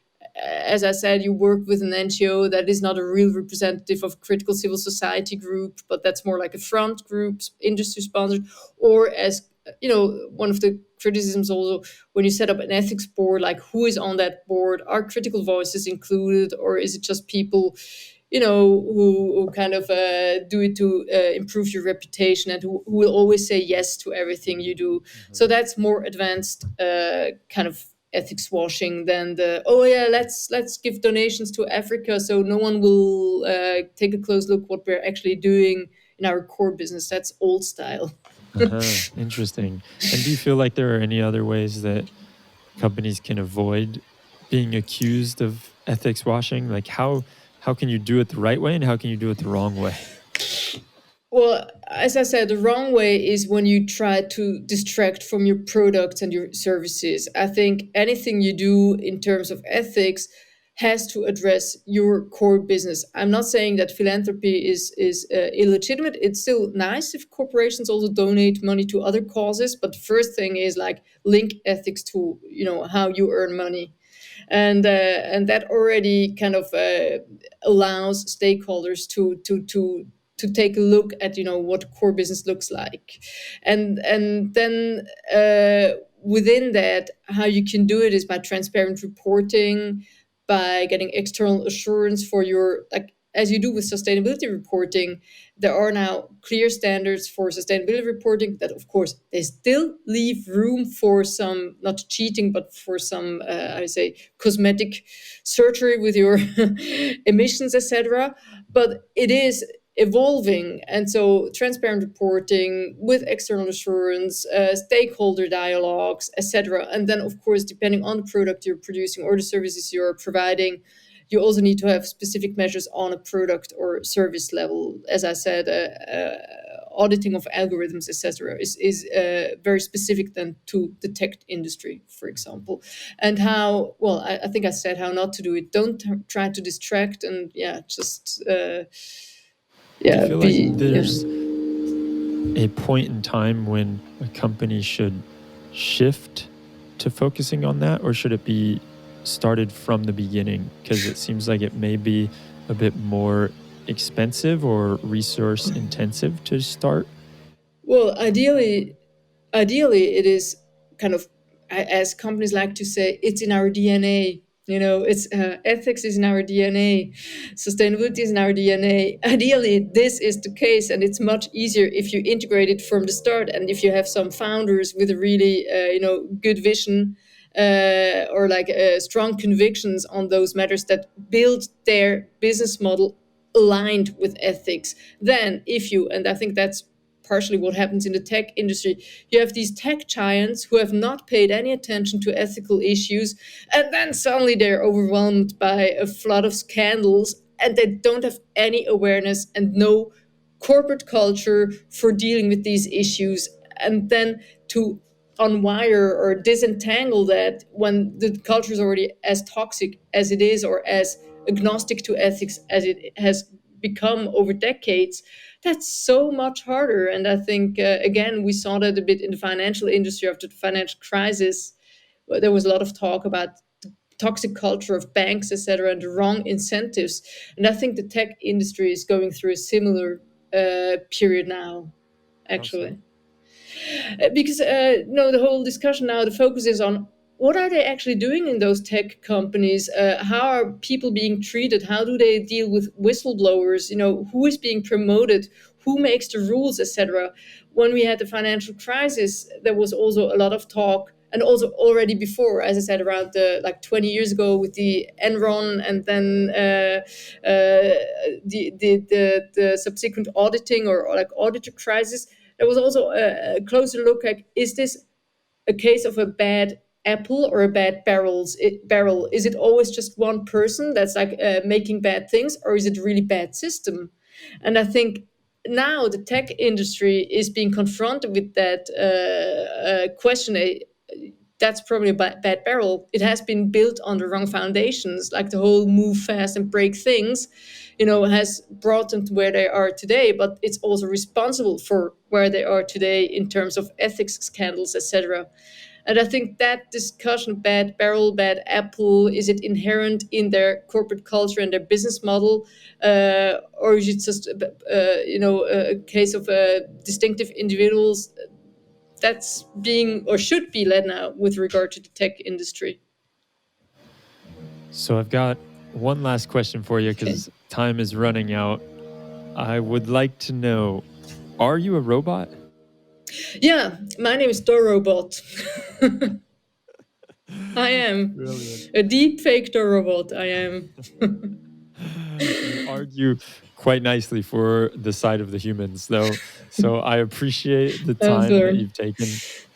as I said, you work with an NGO that is not a real representative of critical civil society group, but that's more like a front group, industry sponsored. Or, as one of the criticisms also, when you set up an ethics board, like, who is on that board? Are critical voices included, or is it just people who kind of do it to improve your reputation, and who will always say yes to everything you do? So that's more advanced kind of ethics washing than the, let's give donations to Africa so no one will take a close look what we're actually doing in our core business. That's old style. Interesting. And do you feel like there are any other ways that companies can avoid being accused of ethics washing? Like, how can you do it the right way, and how can you do it the wrong way? Well, as I said, the wrong way is when you try to distract from your products and your services. I think anything you do in terms of ethics has to address your core business. I'm not saying that philanthropy is illegitimate. It's still nice if corporations also donate money to other causes. But the first thing is, like, link ethics to how you earn money. And that already kind of allows stakeholders to take a look at what core business looks like, and then within that, how you can do it is by transparent reporting, by getting external assurance for your, like, as you do with sustainability reporting, there are now clear standards for sustainability reporting that, of course, they still leave room for some, not cheating, but for some, I say, cosmetic surgery with your emissions, etc. But it is evolving, and so transparent reporting with external assurance, stakeholder dialogues, etc. And then, of course, depending on the product you're producing or the services you're providing, you also need to have specific measures on a product or service level. As I said, auditing of algorithms, etc., is very specific then to the tech industry, for example. And how, well, I think I said how not to do it. Don't try to distract, and just Do you feel like there's yeah. a point in time when a company should shift to focusing on that, or should it be started from the beginning? Because it seems like it may be a bit more expensive or resource intensive to start. Well, ideally, it is kind of, as companies like to say, it's in our DNA. It's ethics is in our DNA, sustainability is in our DNA. Ideally, this is the case, and it's much easier if you integrate it from the start, and if you have some founders with a really, good vision, or like strong convictions on those matters that build their business model aligned with ethics. Then, if you, and I think that's partially what happens in the tech industry. You have these tech giants who have not paid any attention to ethical issues, and then suddenly they're overwhelmed by a flood of scandals, and they don't have any awareness and no corporate culture for dealing with these issues. And then to unwire or disentangle that when the culture is already as toxic as it is, or as agnostic to ethics as it has become over decades, that's so much harder. And I think, again, we saw that a bit in the financial industry after the financial crisis, where there was a lot of talk about the toxic culture of banks, etc., and the wrong incentives. And I think the tech industry is going through a similar period now, How so? actually. Because no, the whole discussion now, the focus is on what are they actually doing in those tech companies? How are people being treated? How do they deal with whistleblowers? Who is being promoted? Who makes the rules, etc. When we had the financial crisis, there was also a lot of talk, and also already before, as I said, around like 20 years ago with the Enron, and then the subsequent auditing, or like auditor crisis. There was also a closer look at, is this a case of a bad apple or a bad barrel? Is it always just one person that's like making bad things, or is it a really bad system? And I think now the tech industry is being confronted with that question. That's probably a bad barrel. It has been built on the wrong foundations, like the whole move fast and break things, has brought them to where they are today, but it's also responsible for where they are today in terms of ethics scandals, etc. And I think that discussion, bad barrel, bad apple, is it inherent in their corporate culture and their business model, or is it just, a case of distinctive individuals? That's being, or should be, led now with regard to the tech industry. So I've got one last question for you, because time is running out. I would like to know, are you a robot? Yeah, my name is Dorobot. I am. Brilliant. A deep fake Dorobot, I am. You argue quite nicely for the side of the humans, though. So I appreciate the time that you've taken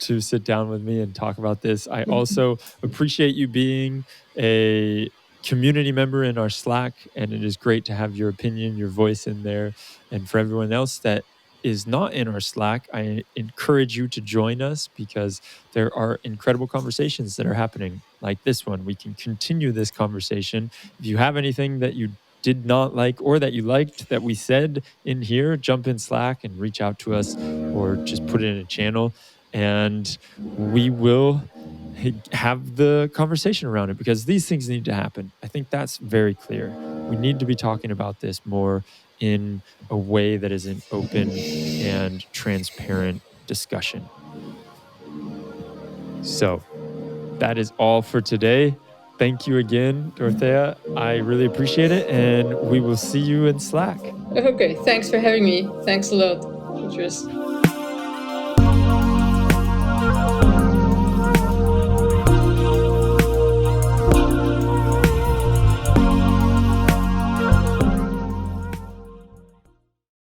to sit down with me and talk about this. I also appreciate you being a community member in our Slack, and it is great to have your opinion, your voice in there. And for everyone else that is not in our Slack, I encourage you to join us, because there are incredible conversations that are happening like this one. We can continue this conversation. If you have anything that you did not like or that you liked that we said in here, jump in Slack and reach out to us, or just put it in a channel, and we will have the conversation around it, because these things need to happen. I think that's very clear. We need to be talking about this more in a way that is an open and transparent discussion. So that is all for today. thank you again, Dorothea. I really appreciate it, and we will see you in Slack. Okay, thanks for having me. Thanks a lot. Cheers.